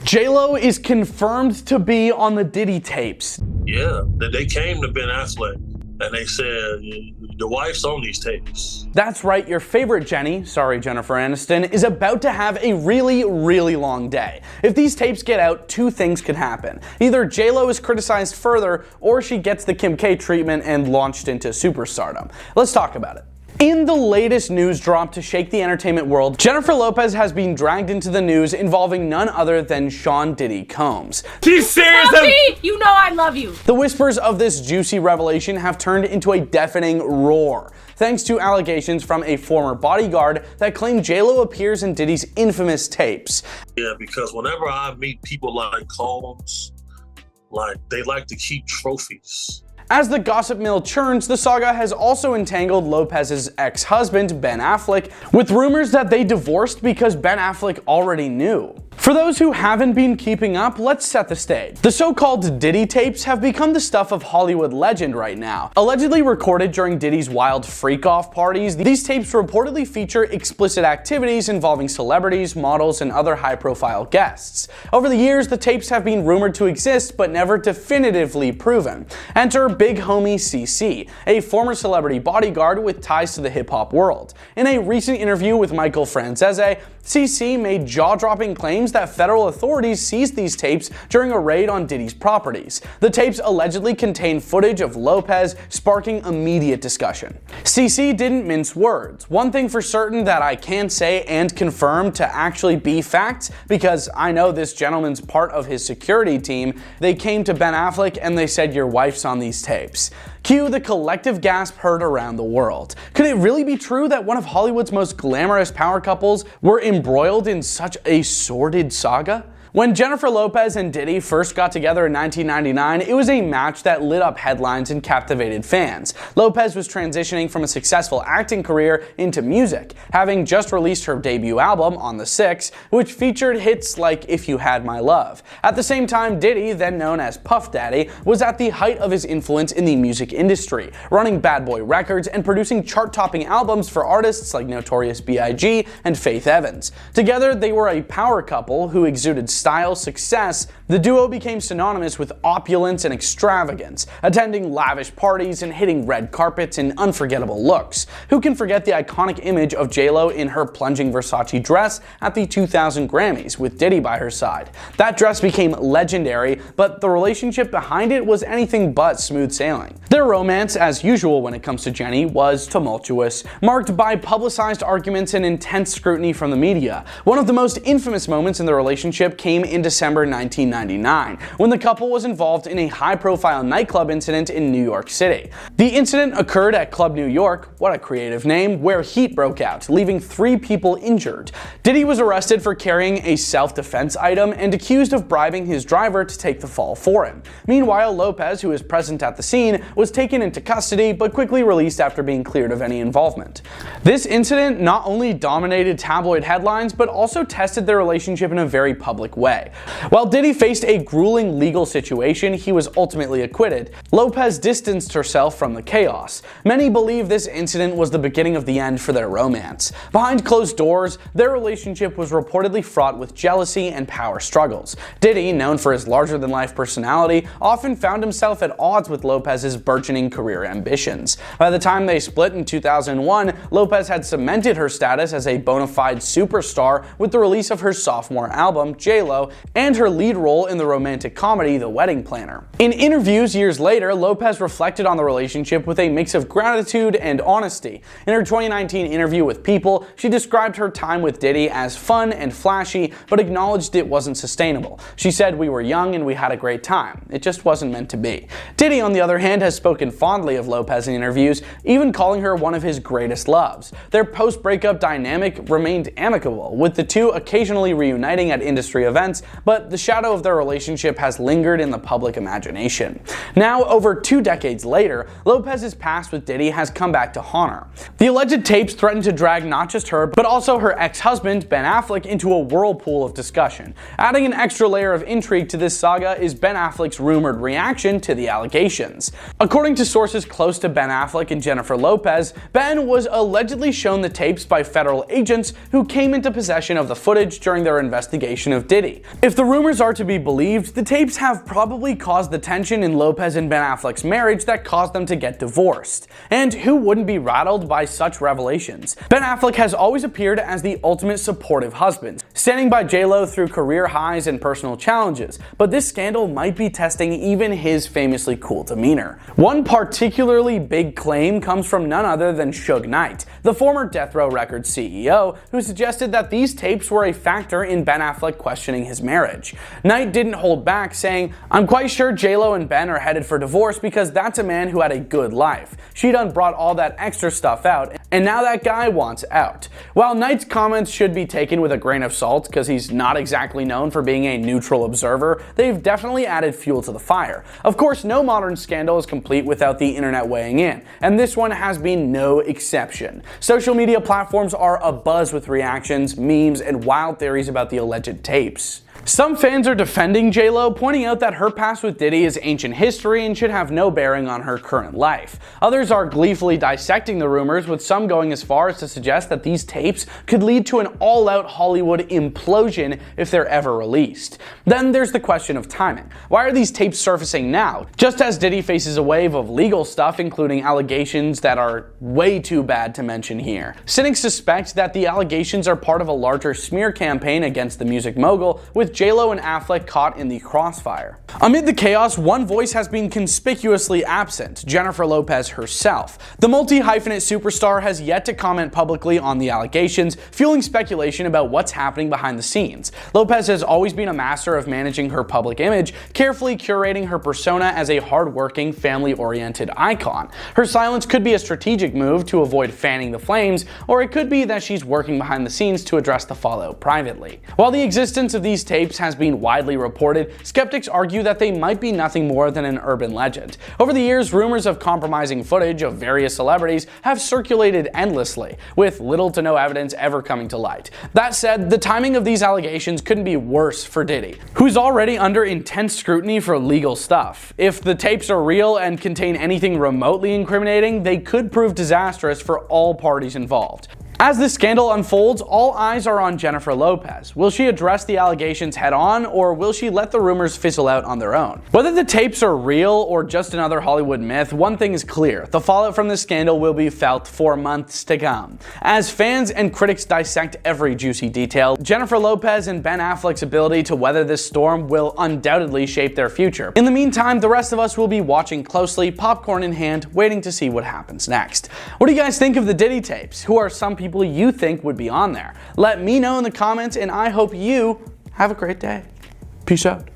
J-Lo is confirmed to be on the Diddy tapes. Yeah, they came to Ben Affleck and they said, the wife's on these tapes. That's right, your favorite Jenny, sorry Jennifer Aniston, is about to have a really, really long day. If these tapes get out, two things could happen. Either J-Lo is criticized further, or she gets the Kim K treatment and launched into superstardom. Let's talk about it. In the latest news drop to shake the entertainment world, Jennifer Lopez has been dragged into the news involving none other than Sean Diddy Combs. She's serious? Puppy, you know I love you. The whispers of this juicy revelation have turned into a deafening roar, thanks to allegations from a former bodyguard that claim J-Lo appears in Diddy's infamous tapes. Yeah, because whenever I meet people like Combs, they like to keep trophies. As the gossip mill churns, the saga has also entangled Lopez's ex-husband, Ben Affleck, with rumors that they divorced because Ben Affleck already knew. For those who haven't been keeping up, let's set the stage. The so-called Diddy tapes have become the stuff of Hollywood legend right now. Allegedly recorded during Diddy's wild freak-off parties, these tapes reportedly feature explicit activities involving celebrities, models, and other high-profile guests. Over the years, the tapes have been rumored to exist, but never definitively proven. Enter Big Homie CC, a former celebrity bodyguard with ties to the hip-hop world. In a recent interview with Michael Franzese, CC made jaw-dropping claims that federal authorities seized these tapes during a raid on Diddy's properties. The tapes allegedly contain footage of Lopez, sparking immediate discussion. CC didn't mince words. One thing for certain that I can say and confirm to actually be facts, because I know this gentleman's part of his security team, they came to Ben Affleck and they said, "Your wife's on these tapes." Cue the collective gasp heard around the world. Could it really be true that one of Hollywood's most glamorous power couples were embroiled in such a sordid saga? When Jennifer Lopez and Diddy first got together in 1999, it was a match that lit up headlines and captivated fans. Lopez was transitioning from a successful acting career into music, having just released her debut album, On the Six, which featured hits like If You Had My Love. At the same time, Diddy, then known as Puff Daddy, was at the height of his influence in the music industry, running Bad Boy Records and producing chart-topping albums for artists like Notorious B.I.G. and Faith Evans. Together, they were a power couple who exuded style, success. The duo became synonymous with opulence and extravagance, attending lavish parties and hitting red carpets in unforgettable looks. Who can forget the iconic image of J-Lo in her plunging Versace dress at the 2000 Grammys with Diddy by her side? That dress became legendary, but the relationship behind it was anything but smooth sailing. Their romance, as usual when it comes to Jenny, was tumultuous, marked by publicized arguments and intense scrutiny from the media. One of the most infamous moments in the relationship came in December 1999, when the couple was involved in a high-profile nightclub incident in New York City. The incident occurred at Club New York, what a creative name, where heat broke out, leaving 3 people injured. Diddy was arrested for carrying a self-defense item and accused of bribing his driver to take the fall for him. Meanwhile, Lopez, who was present at the scene, was taken into custody but quickly released after being cleared of any involvement. This incident not only dominated tabloid headlines, but also tested their relationship in a very public way. While Diddy faced a grueling legal situation, he was ultimately acquitted. Lopez distanced herself from the chaos. Many believe this incident was the beginning of the end for their romance. Behind closed doors, their relationship was reportedly fraught with jealousy and power struggles. Diddy, known for his larger-than-life personality, often found himself at odds with Lopez's burgeoning career ambitions. By the time they split in 2001, Lopez had cemented her status as a bona fide superstar with the release of her sophomore album, J-Lo, and her lead role in the romantic comedy The Wedding Planner. In interviews years later, Lopez reflected on the relationship with a mix of gratitude and honesty. In her 2019 interview with People, she described her time with Diddy as fun and flashy, but acknowledged it wasn't sustainable. She said, "We were young and we had a great time. It just wasn't meant to be." Diddy, on the other hand, has spoken fondly of Lopez in interviews, even calling her one of his greatest loves. Their post-breakup dynamic remained amicable, with the two occasionally reuniting at industry events, but the shadow of their relationship has lingered in the public imagination. Now, over 2 decades later, Lopez's past with Diddy has come back to haunt her. The alleged tapes threaten to drag not just her, but also her ex-husband, Ben Affleck, into a whirlpool of discussion. Adding an extra layer of intrigue to this saga is Ben Affleck's rumored reaction to the allegations. According to sources close to Ben Affleck and Jennifer Lopez, Ben was allegedly shown the tapes by federal agents who came into possession of the footage during their investigation of Diddy. Diddy. If the rumors are to be believed, the tapes have probably caused the tension in Lopez and Ben Affleck's marriage that caused them to get divorced. And who wouldn't be rattled by such revelations? Ben Affleck has always appeared as the ultimate supportive husband, standing by J-Lo through career highs and personal challenges, but this scandal might be testing even his famously cool demeanor. One particularly big claim comes from none other than Suge Knight, the former Death Row Records CEO, who suggested that these tapes were a factor in Ben Affleck questioning his marriage. Knight didn't hold back, saying, "I'm quite sure J-Lo and Ben are headed for divorce because that's a man who had a good life. She done brought all that extra stuff out, and now that guy wants out." While Knight's comments should be taken with a grain of salt because he's not exactly known for being a neutral observer, they've definitely added fuel to the fire. Of course, no modern scandal is complete without the internet weighing in, and this one has been no exception. Social media platforms are abuzz with reactions, memes, and wild theories about the alleged tapes. Some fans are defending J-Lo, pointing out that her past with Diddy is ancient history and should have no bearing on her current life. Others are gleefully dissecting the rumors, with some going as far as to suggest that these tapes could lead to an all-out Hollywood implosion if they're ever released. Then there's the question of timing. Why are these tapes surfacing now? Just as Diddy faces a wave of legal stuff, including allegations that are way too bad to mention here. Cynics suspect that the allegations are part of a larger smear campaign against the music mogul, with J-Lo and Affleck caught in the crossfire. Amid the chaos, one voice has been conspicuously absent: Jennifer Lopez herself. The multi-hyphenate superstar has yet to comment publicly on the allegations, fueling speculation about what's happening behind the scenes. Lopez has always been a master of managing her public image, carefully curating her persona as a hardworking, family-oriented icon. Her silence could be a strategic move to avoid fanning the flames, or it could be that she's working behind the scenes to address the fallout privately. While the existence of these tapes has been widely reported, skeptics argue that they might be nothing more than an urban legend. Over the years, rumors of compromising footage of various celebrities have circulated endlessly, with little to no evidence ever coming to light. That said, the timing of these allegations couldn't be worse for Diddy, who's already under intense scrutiny for legal stuff. If the tapes are real and contain anything remotely incriminating, they could prove disastrous for all parties involved. As this scandal unfolds, all eyes are on Jennifer Lopez. Will she address the allegations head on, or will she let the rumors fizzle out on their own? Whether the tapes are real or just another Hollywood myth, one thing is clear: the fallout from this scandal will be felt for months to come. As fans and critics dissect every juicy detail, Jennifer Lopez and Ben Affleck's ability to weather this storm will undoubtedly shape their future. In the meantime, the rest of us will be watching closely, popcorn in hand, waiting to see what happens next. What do you guys think of the Diddy tapes? Who are some people you think would be on there? Let me know in the comments, and I hope you have a great day. Peace out.